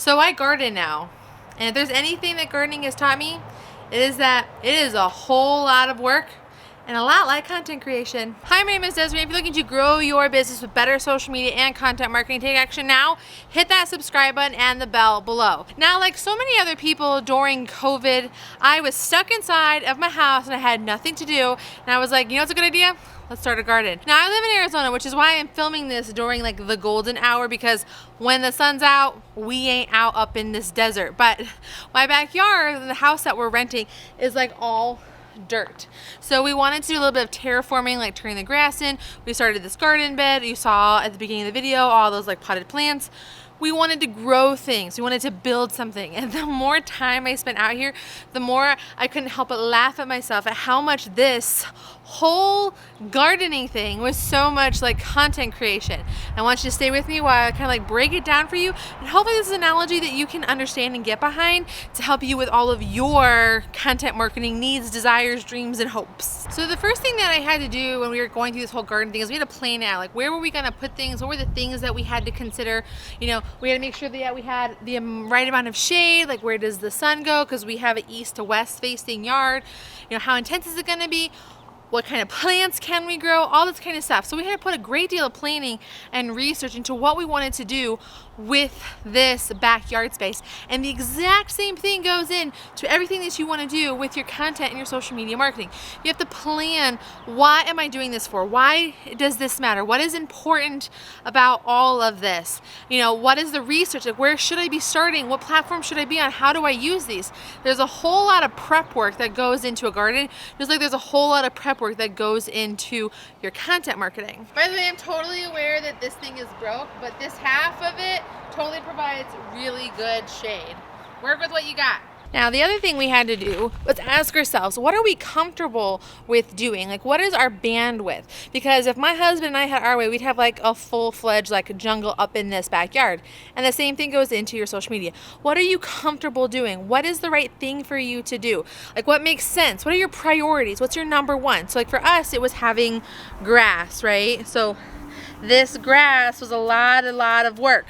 So I garden now, and if there's anything that gardening has taught me, it is that it is a whole lot of work and a lot like content creation. Hi, my name is Desiree. If you're looking to grow your business with better social media and content marketing, take action now. Hit that subscribe button and the bell below. Now, like so many other people during COVID, I was stuck inside of my house and I had nothing to do. And I was like, you know what's a good idea? Let's start a garden. Now I live in Arizona, which is why I'm filming this during like the golden hour, because when the sun's out, we ain't out up in this desert. But my backyard, the house that we're renting, is like all dirt. So we wanted to do a little bit of terraforming, like turning the grass in. We started this garden bed. You saw at the beginning of the video, all those like potted plants. We wanted to grow things. We wanted to build something. And the more time I spent out here, the more I couldn't help but laugh at myself at how much this whole gardening thing was so much like content creation. I want you to stay with me while I kind of like break it down for you. And hopefully this is an analogy that you can understand and get behind to help you with all of your content marketing needs, desires, dreams, and hopes. So the first thing that I had to do when we were going through this whole garden thing is we had to plan out, like, where were we going to put things? What were the things that we had to consider? You know, we had to make sure that we had the right amount of shade, like where does the sun go? Because we have an east to west facing yard. You know, how intense is it going to be? What kind of plants can we grow? All this kind of stuff. So we had to put a great deal of planning and research into what we wanted to do with this backyard space. And the exact same thing goes in to everything that you want to do with your content and your social media marketing. You have to plan, why am I doing this for? Why does this matter? What is important about all of this? You know, what is the research? Like, where should I be starting? What platform should I be on? How do I use these? There's a whole lot of prep work that goes into a garden, just like there's a whole lot of prep work that goes into your content marketing. By the way, I'm totally aware that this thing is broke, but this half of it totally provides really good shade. Work with what you got. Now, the other thing we had to do was ask ourselves, what are we comfortable with doing? Like, what is our bandwidth? Because if my husband and I had our way, we'd have like a full-fledged like a jungle up in this backyard. And the same thing goes into your social media. What are you comfortable doing? What is the right thing for you to do? Like, what makes sense? What are your priorities? What's your number one? So like for us, it was having grass, right? So this grass was a lot of work.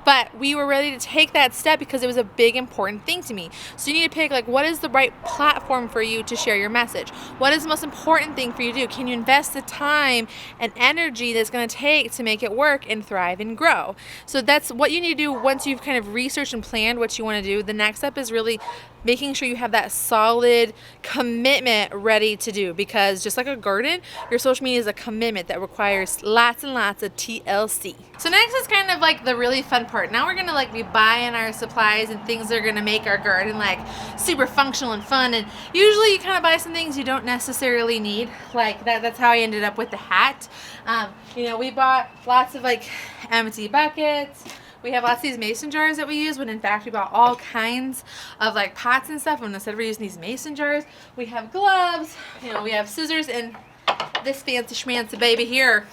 But we were ready to take that step because it was a big, important thing to me. So you need to pick, like, what is the right platform for you to share your message? What is the most important thing for you to do? Can you invest the time and energy that's going to take to make it work and thrive and grow? So that's what you need to do once you've kind of researched and planned what you want to do. The next step is really making sure you have that solid commitment ready to do, because just like a garden, your social media is a commitment that requires lots and lots of TLC. So next is kind of like the really fun part. Now we're gonna like be buying our supplies and things that are gonna make our garden like super functional and fun. And usually you kind of buy some things you don't necessarily need. Like that's how I ended up with the hat. You know, we bought lots of like empty buckets. We have lots of these mason jars that we use, when in fact we bought all kinds of like pots and stuff, and instead we're using these mason jars. We have gloves, you know, we have scissors, and this fancy schmancy baby here,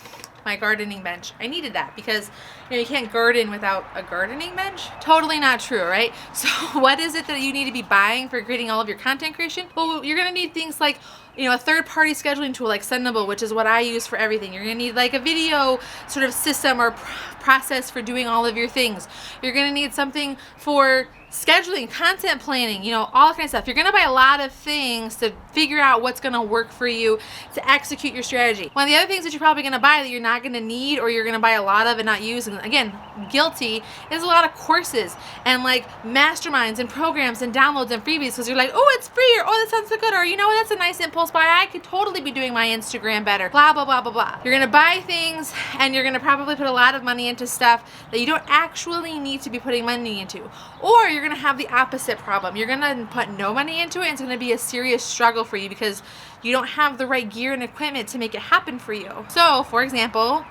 my gardening bench. I needed that because, you know, you can't garden without a gardening bench. Totally not true, right? So what is it that you need to be buying for creating all of your content creation? Well, you're gonna need things like, you know, a third-party scheduling tool like Sendable, which is what I use for everything. You're gonna need like a video sort of system or process for doing all of your things. You're gonna need something for scheduling, content planning, you know, all that kind of stuff. You're gonna buy a lot of things to figure out what's gonna work for you to execute your strategy. One of the other things that you're probably gonna buy that you're not gonna need, or you're gonna buy a lot of and not use, and again, guilty, is a lot of courses and like masterminds and programs and downloads and freebies, because you're like, oh, it's free, or oh, that sounds so good, or you know, that's a nice impulse buy. I could totally be doing my Instagram better, blah, blah, blah, blah, blah. You're gonna buy things and you're gonna probably put a lot of money into stuff that you don't actually need to be putting money into. Or you're gonna have the opposite problem. You're gonna put no money into it, and it's gonna be a serious struggle for you because you don't have the right gear and equipment to make it happen for you. So, for example,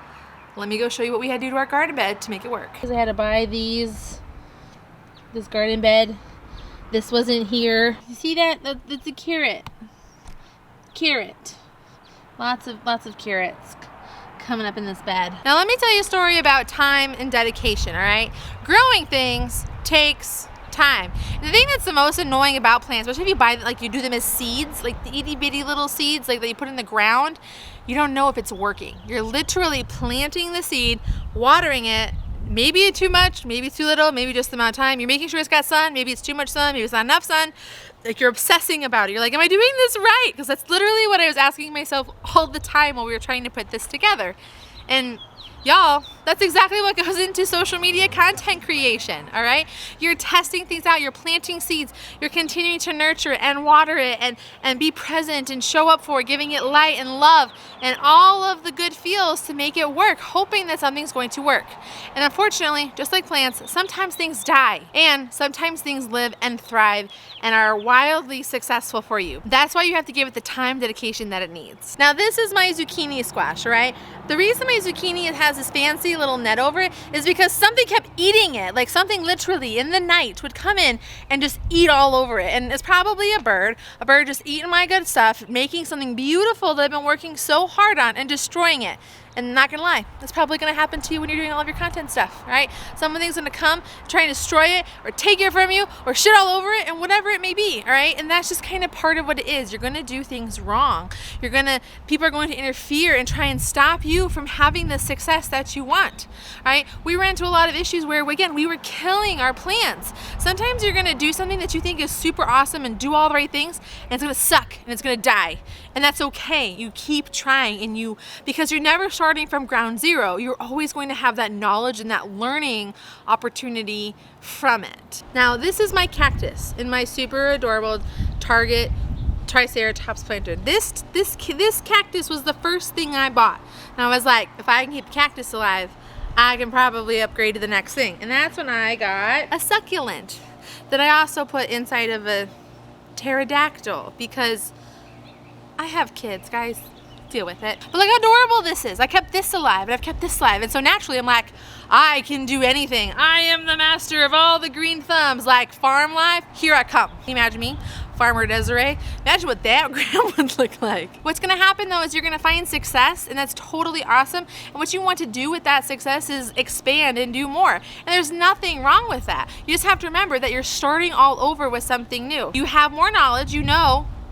let me go show you what we had to do to our garden bed to make it work. Because I had to buy this garden bed. This wasn't here. You see that? That's a carrot. Carrot. Lots of carrots coming up in this bed. Now let me tell you a story about time and dedication, all right? Growing things takes time. And the thing that's the most annoying about plants, especially if you buy, like you do them as seeds, like the itty bitty little seeds like that you put in the ground, you don't know if it's working. You're literally planting the seed, watering it, maybe too much, maybe too little, maybe just the amount of time. You're making sure it's got sun, maybe it's too much sun, maybe it's not enough sun. Like, you're obsessing about it. You're like, am I doing this right? Because that's literally what I was asking myself all the time while we were trying to put this together. And y'all, that's exactly what goes into social media content creation, all right? You're testing things out, you're planting seeds, you're continuing to nurture and water it and be present and show up for it, giving it light and love and all of the good feels to make it work, hoping that something's going to work. And unfortunately, just like plants, sometimes things die and sometimes things live and thrive and are wildly successful for you. That's why you have to give it the time, dedication that it needs. Now, this is my zucchini squash, all right? The reason my zucchini has this fancy little net over it is because something kept eating it. Like, something literally in the night would come in and just eat all over it. And it's probably a bird just eating my good stuff, making something beautiful that I've been working so hard on and destroying it. And not gonna lie, that's probably gonna happen to you when you're doing all of your content stuff, right? Something's gonna come, try and destroy it, or take it from you, or shit all over it, and whatever it may be, all right? And that's just kind of part of what it is. You're gonna do things wrong. People are going to interfere and try and stop you from having the success that you want, right? We ran into a lot of issues where, again, we were killing our plants. Sometimes you're gonna do something that you think is super awesome and do all the right things, and it's gonna suck, and it's gonna die. And that's okay. You keep trying, and because you're never starting from ground zero, you're always going to have that knowledge and that learning opportunity from it. Now, this is my cactus in my super adorable Target Triceratops planter. This cactus was the first thing I bought. And I was like, if I can keep cactus alive, I can probably upgrade to the next thing. And that's when I got a succulent that I also put inside of a pterodactyl, because I have kids, guys. Deal with it. But look how adorable this is. I kept this alive, and I've kept this alive. And so naturally, I'm like, I can do anything. I am the master of all the green thumbs. Like, farm life, here I come. Can you imagine me? Farmer Desiree. Imagine what that gram would look like. What's gonna happen though is you're gonna find success, and that's totally awesome. And what you want to do with that success is expand and do more. And there's nothing wrong with that. You just have to remember that you're starting all over with something new. You have more knowledge, you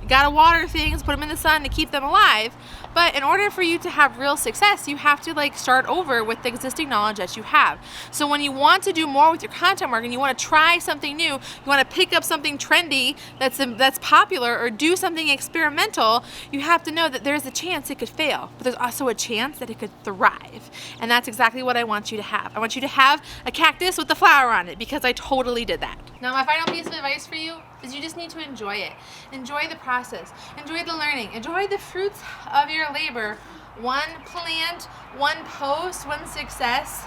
gotta water things, put them in the sun to keep them alive. But in order for you to have real success, you have to start over with the existing knowledge that you have. So when you want to do more with your content marketing, you want to try something new, you want to pick up something trendy that's popular, or do something experimental, you have to know that there's a chance it could fail, but there's also a chance that it could thrive. And that's exactly what I want you to have. I want you to have a cactus with a flower on it, because I totally did that. Now, my final piece of advice for you is you just need to enjoy it. Enjoy the process. Enjoy the learning. Enjoy the fruits of your labor. One plant, one post, one success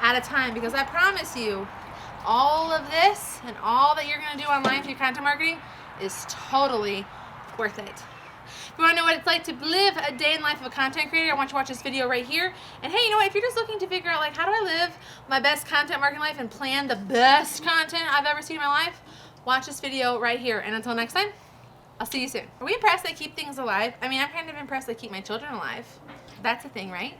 at a time. Because I promise you, all of this and all that you're going to do online through content marketing is totally worth it. If you want to know what it's like to live a day in the life of a content creator, I want you to watch this video right here. And hey, you know what? If you're just looking to figure out, how do I live my best content marketing life and plan the best content I've ever seen in my life, watch this video right here. And until next time, I'll see you soon. Are we impressed they keep things alive? I mean, I'm kind of impressed they keep my children alive. That's a thing, right?